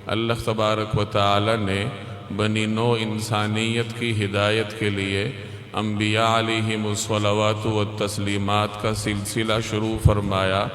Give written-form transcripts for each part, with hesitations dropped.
اللہ تبارک و تعالی نے بنی نو انسانیت کی ہدایت کے لیے انبیاء علیہم الصلوات والتسلیمات کا سلسلہ شروع فرمایا۔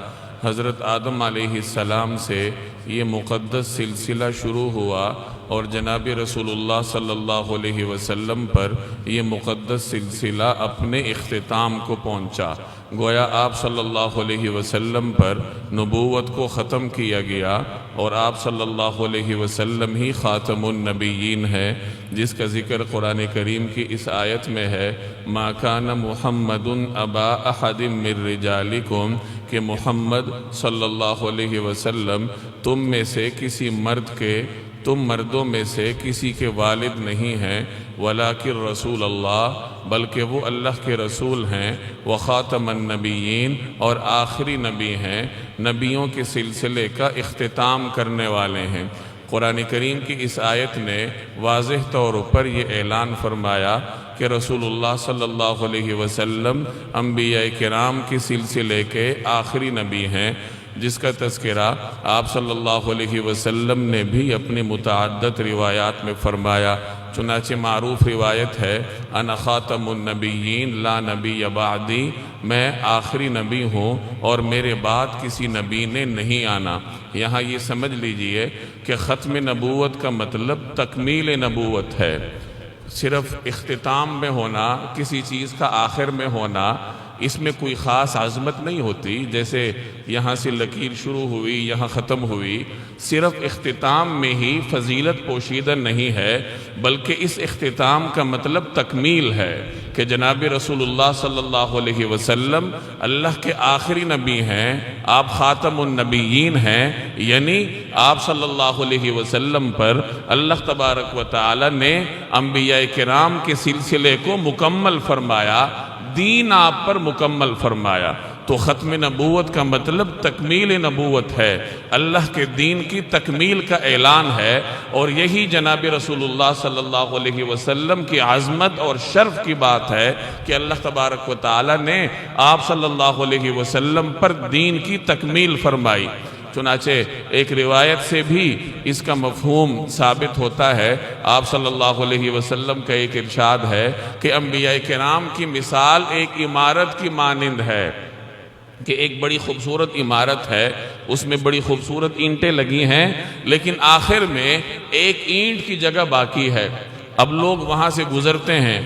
حضرت آدم علیہ السلام سے یہ مقدس سلسلہ شروع ہوا اور جناب رسول اللہ صلی اللہ علیہ وسلم پر یہ مقدس سلسلہ اپنے اختتام کو پہنچا۔ گویا آپ صلی اللہ علیہ وسلم پر نبوت کو ختم کیا گیا اور آپ صلی اللہ علیہ وسلم ہی خاتم النبیین ہے، جس کا ذکر قرآن کریم کی اس آیت میں ہے، ما کان محمد ابا احد من رجالکم، کہ محمد صلی اللہ علیہ وسلم تم میں سے کسی مرد کے، تم مردوں میں سے کسی کے والد نہیں ہیں، ولیکن رسول اللہ، بلکہ وہ اللہ کے رسول ہیں، وخاتم النبیین، اور آخری نبی ہیں، نبیوں کے سلسلے کا اختتام کرنے والے ہیں۔ قرآن کریم کی اس آیت نے واضح طور پر یہ اعلان فرمایا کہ رسول اللہ صلی اللہ علیہ وسلم انبیاء کرام کے سلسلے کے آخری نبی ہیں، جس کا تذکرہ آپ صلی اللہ علیہ وسلم نے بھی اپنی متعدد روایات میں فرمایا۔ چنانچہ معروف روایت ہے، انا خاتم النبیین لا نبی بعدی، میں آخری نبی ہوں اور میرے بعد کسی نبی نے نہیں آنا۔ یہاں یہ سمجھ لیجئے کہ ختم نبوت کا مطلب تکمیل نبوت ہے۔ صرف اختتام میں ہونا، کسی چیز کا آخر میں ہونا، اس میں کوئی خاص عظمت نہیں ہوتی، جیسے یہاں سے لکیر شروع ہوئی یہاں ختم ہوئی، صرف اختتام میں ہی فضیلت پوشیدہ نہیں ہے، بلکہ اس اختتام کا مطلب تکمیل ہے کہ جناب رسول اللہ صلی اللہ علیہ وسلم اللہ کے آخری نبی ہیں، آپ خاتم النبیین ہیں، یعنی آپ صلی اللہ علیہ وسلم پر اللہ تبارک و تعالی نے انبیاء کرام کے سلسلے کو مکمل فرمایا، دین آپ پر مکمل فرمایا۔ تو ختم نبوت کا مطلب تکمیل نبوت ہے، اللہ کے دین کی تکمیل کا اعلان ہے، اور یہی جناب رسول اللہ صلی اللہ علیہ وسلم کی عظمت اور شرف کی بات ہے کہ اللہ تبارک و تعالی نے آپ صلی اللہ علیہ وسلم پر دین کی تکمیل فرمائی۔ چنانچہ ایک روایت سے بھی اس کا مفہوم ثابت ہوتا ہے، آپ صلی اللہ علیہ وسلم کا ایک ارشاد ہے کہ انبیاء کرام کی مثال ایک عمارت کی مانند ہے، کہ ایک بڑی خوبصورت عمارت ہے، اس میں بڑی خوبصورت اینٹیں لگی ہیں، لیکن آخر میں ایک اینٹ کی جگہ باقی ہے۔ اب لوگ وہاں سے گزرتے ہیں،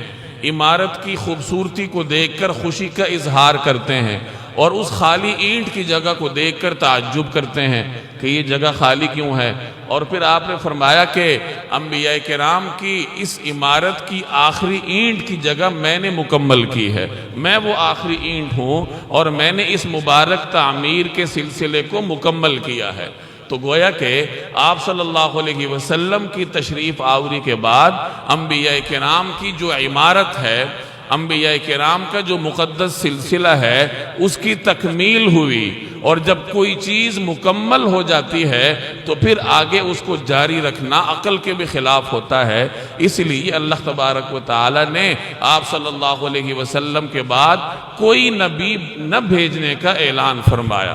عمارت کی خوبصورتی کو دیکھ کر خوشی کا اظہار کرتے ہیں، اور اس خالی اینٹ کی جگہ کو دیکھ کر تعجب کرتے ہیں کہ یہ جگہ خالی کیوں ہے۔ اور پھر آپ نے فرمایا کہ انبیاء کرام کی اس عمارت کی آخری اینٹ کی جگہ میں نے مکمل کی ہے، میں وہ آخری اینٹ ہوں اور میں نے اس مبارک تعمیر کے سلسلے کو مکمل کیا ہے۔ تو گویا کہ آپ صلی اللہ علیہ وسلم کی تشریف آوری کے بعد انبیاء کرام کی جو عمارت ہے، انبیاء کرام کا جو مقدس سلسلہ ہے، اس کی تکمیل ہوئی، اور جب کوئی چیز مکمل ہو جاتی ہے تو پھر آگے اس کو جاری رکھنا عقل کے بھی خلاف ہوتا ہے۔ اس لیے اللہ تبارک و تعالی نے آپ صلی اللہ علیہ وسلم کے بعد کوئی نبی نہ بھیجنے کا اعلان فرمایا۔